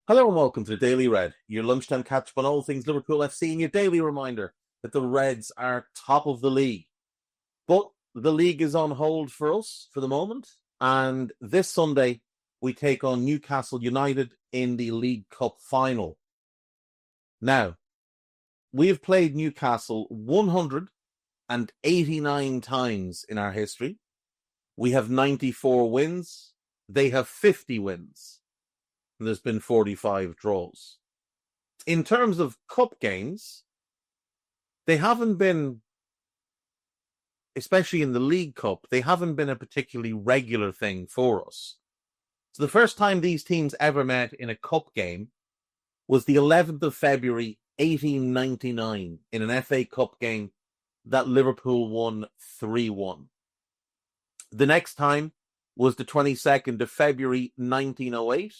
Hello and welcome to the Daily Red, your lunchtime catch up on all things Liverpool FC and your daily reminder that the Reds are top of the league. But the league is on hold for us for the moment, and this Sunday we take on Newcastle United in the League Cup final. Now, we have played Newcastle 189 times in our history. We have 94 wins. They have 50 wins. And there's been 45 draws. In terms of cup games, they haven't been, especially in the League Cup, they haven't been a particularly regular thing for us. So the first time these teams ever met in a cup game was the 11th of February, 1899, in an FA Cup game that Liverpool won 3-1. The next time was the 22nd of February, 1908,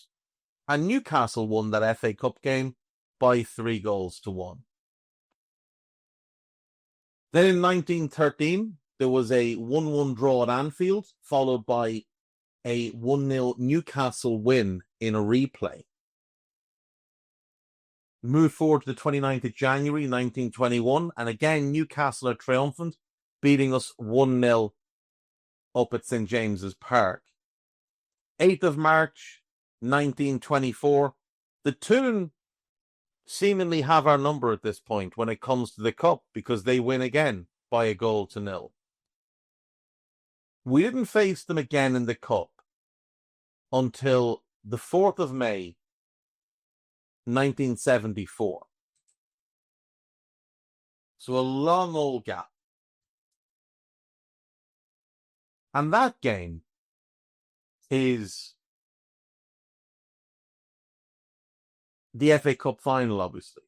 and Newcastle won that FA Cup game by 3-1. Then in 1913, there was a 1-1 draw at Anfield, followed by a 1-0 Newcastle win in a replay. Move forward to the 29th of January, 1921, and again, Newcastle are triumphant, beating us 1-0 up at St. James's Park. 8th of March, 1924. The Toon seemingly have our number at this point when it comes to the Cup because they win again by 1-0. We didn't face them again in the Cup until the 4th of May, 1974. So a long old gap. And that game is the FA Cup final, obviously.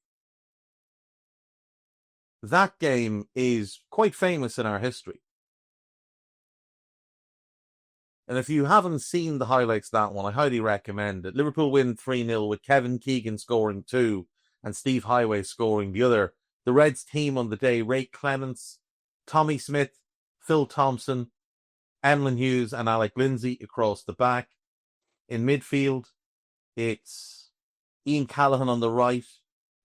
That game is quite famous in our history. And if you haven't seen the highlights of that one, I highly recommend it. Liverpool win 3-0 with Kevin Keegan scoring 2 and Steve Highway scoring the other. The Reds team on the day, Ray Clements, Tommy Smith, Phil Thompson, Emlyn Hughes and Alec Lindsay across the back. In midfield, it's Ian Callaghan on the right,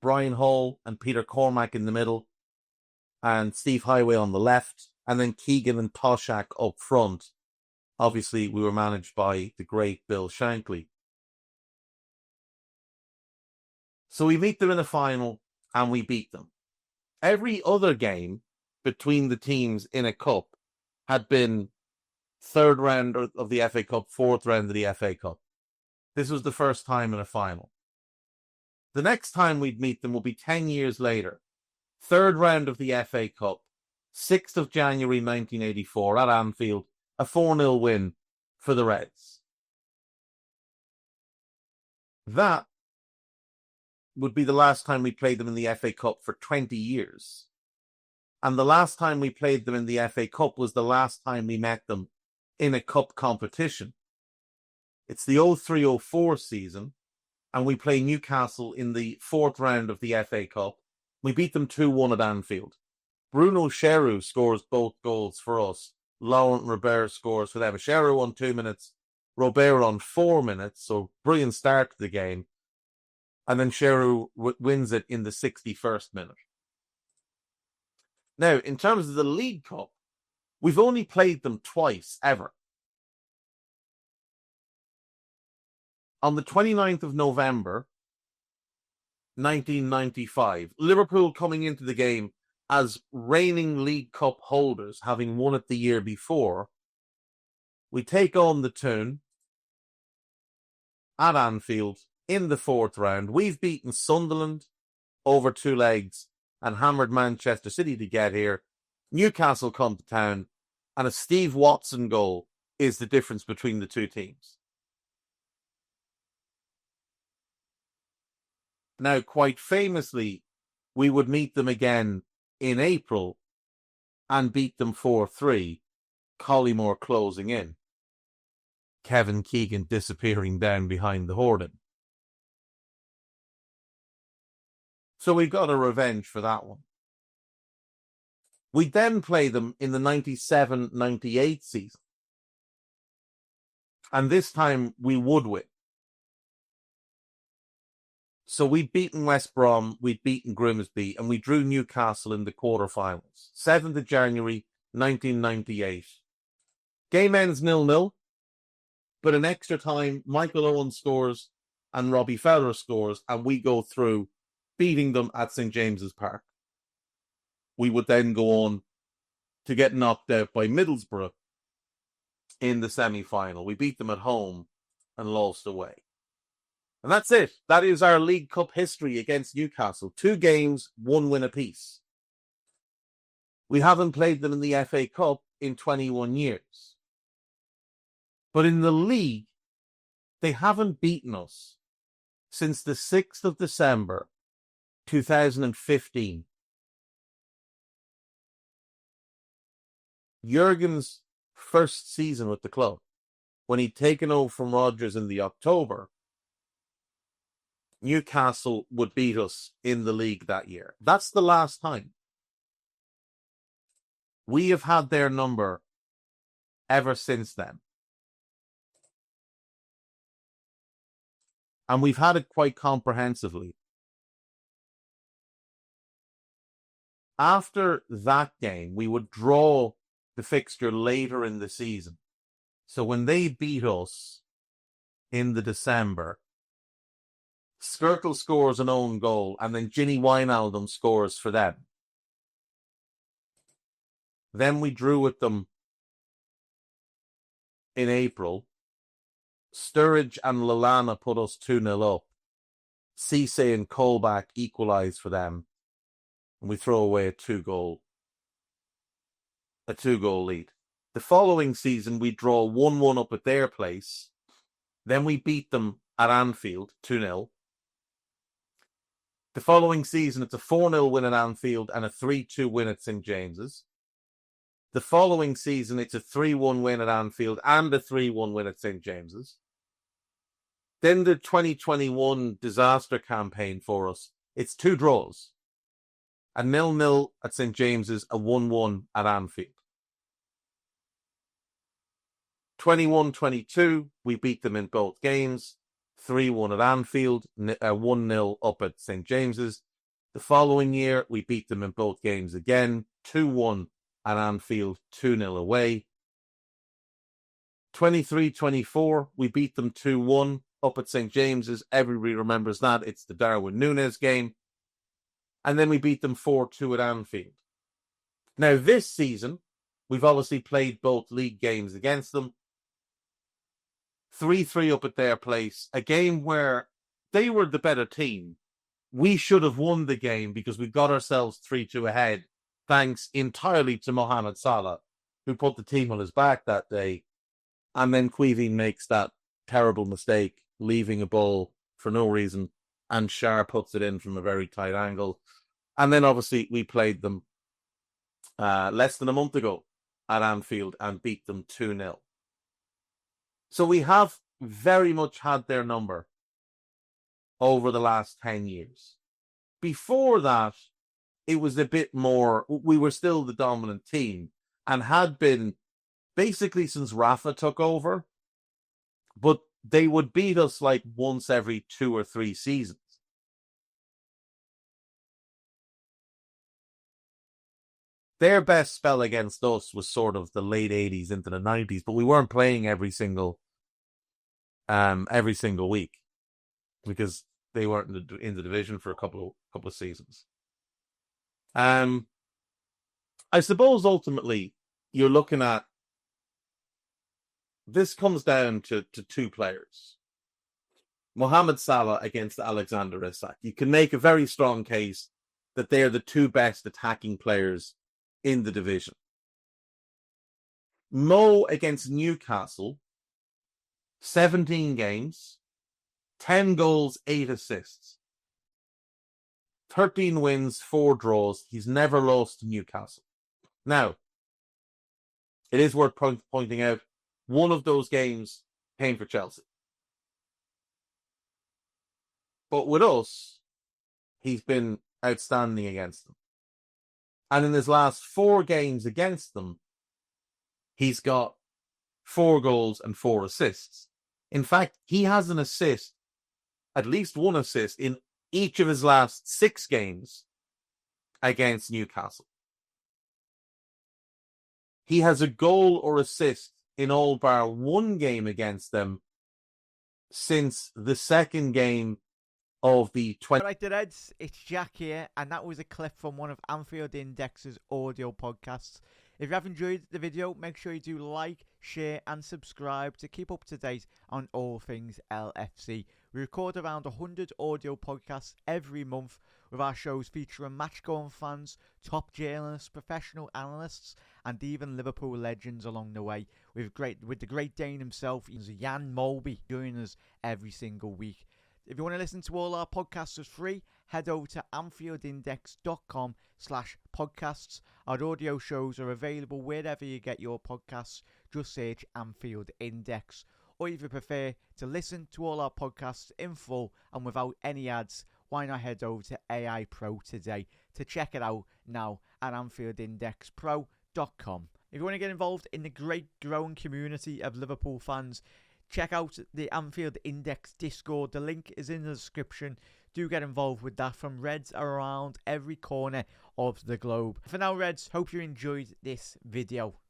Brian Hall and Peter Cormack in the middle, and Steve Highway on the left, and then Keegan and Toshak up front. Obviously, we were managed by the great Bill Shankly. So we meet them in the final, and we beat them. Every other game between the teams in a cup had been third round of the FA Cup, fourth round of the FA Cup. This was the first time in a final. The next time we'd meet them will be 10 years later. Third round of the FA Cup, 6th of January 1984 at Anfield, a 4-0 win for the Reds. That would be the last time we played them in the FA Cup for 20 years. And the last time we played them in the FA Cup was the last time we met them in a cup competition. It's the 03-04 season, and we play Newcastle in the fourth round of the FA Cup. We beat them 2-1 at Anfield. Bruno Cheru scores both goals for us. Laurent Robert scores for them. Cheru on 2 minutes, Robert on 4 minutes, so brilliant start to the game. And then Cheru wins it in the 61st minute. Now, in terms of the League Cup, we've only played them twice, ever. On the 29th of November, 1995, Liverpool coming into the game as reigning League Cup holders, having won it the year before, we take on the Toon at Anfield in the fourth round. We've beaten Sunderland over 2 legs and hammered Manchester City to get here. Newcastle come to town, and a Steve Watson goal is the difference between the two teams. Now, quite famously, we would meet them again in April and beat them 4-3, Collymore closing in. Kevin Keegan disappearing down behind the hoarding. So we got a revenge for that one. We then play them in the 97-98 season. And this time we would win. So we'd beaten West Brom, we'd beaten Grimsby, and we drew Newcastle in the quarterfinals. 7th of January, 1998. Game ends 0-0, but in extra time, Michael Owen scores and Robbie Fowler scores, and we go through, beating them at St. James's Park. We would then go on to get knocked out by Middlesbrough in the semi-final. We beat them at home and lost away. And that's it. That is our League Cup history against Newcastle. 2 games, 1 win apiece. We haven't played them in the FA Cup in 21 years. But in the league, they haven't beaten us since the 6th of December, 2015. Jurgen's first season with the club, when he'd taken over from Rodgers in the October, Newcastle would beat us in the league that year. That's the last time. We have had their number ever since then. And we've had it quite comprehensively. After that game, we would draw the fixture later in the season. So when they beat us in the December, Skirtle scores an own goal, and then Ginny Wijnaldum scores for them. Then we drew with them in April. Sturridge and Lallana put us 2-0 up. Cisse and Colback equalised for them. And we throw away a two-goal lead. The following season, we draw 1-1 up at their place. Then we beat them at Anfield, 2-0. The following season, it's a 4-0 win at Anfield and a 3-2 win at St. James's. The following season, it's a 3-1 win at Anfield and a 3-1 win at St. James's. Then the 2021 disaster campaign for us, it's 2 draws. A 0-0 at St. James's, a 1-1 at Anfield. 21-22, we beat them in both games. 3-1 at Anfield, 1-0 up at St. James's. The following year, we beat them in both games again. 2-1 at Anfield, 2-0 away. 23-24, we beat them 2-1 up at St. James's. Everybody remembers that. It's the Darwin Núñez game. And then we beat them 4-2 at Anfield. Now, this season, we've obviously played both league games against them. 3-3 up at their place. A game where they were the better team. We should have won the game because we got ourselves 3-2 ahead, thanks entirely to Mohamed Salah, who put the team on his back that day. And then Queeveen makes that terrible mistake, leaving a ball for no reason, and Shar puts it in from a very tight angle. And then obviously we played them less than a month ago at Anfield and beat them 2-0. So we have very much had their number over the last 10 years. Before that, it was a bit more, we were still the dominant team and had been basically since Rafa took over, but they would beat us like once every 2 or 3 seasons. Their best spell against us was sort of the late 80s into the 90s, but we weren't playing every single week because they weren't in the division for a couple of seasons. I suppose ultimately you're looking at, this comes down to 2 players. Mohamed Salah against Alexander Isak. You can make a very strong case that they are the 2 best attacking players in the division. Mo against Newcastle, 17 games, 10 goals, 8 assists. 13 wins, 4 draws. He's never lost to Newcastle. Now, it is worth pointing out, one of those games came for Chelsea. But with us, he's been outstanding against them. And in his last 4 games against them, he's got 4 goals and 4 assists. In fact, he has an assist, at least one assist, in each of his last 6 games against Newcastle. He has a goal or assist in all bar one game against them since the second game of the 20. Alright, the Reds, it's Jack here, and that was a clip from one of Anfield Index's audio podcasts. If you have enjoyed the video, make sure you do like, share and subscribe to keep up to date on all things LFC. We record around 100 audio podcasts every month, with our shows featuring match-going fans, top journalists, professional analysts and even Liverpool legends along the way, with the great Dane himself, Jan Molby, joining us every single week. If you want to listen to all our podcasts for free, head over to anfieldindex.com/podcasts. Our audio shows are available wherever you get your podcasts. Just search Anfield Index. Or if you prefer to listen to all our podcasts in full and without any ads, why not head over to AI Pro today to check it out now at AnfieldIndexPro.com. If you want to get involved in the great growing community of Liverpool fans, check out the Anfield Index Discord. The link is in the description. Do get involved with that from Reds around every corner of the globe. For now, Reds, hope you enjoyed this video.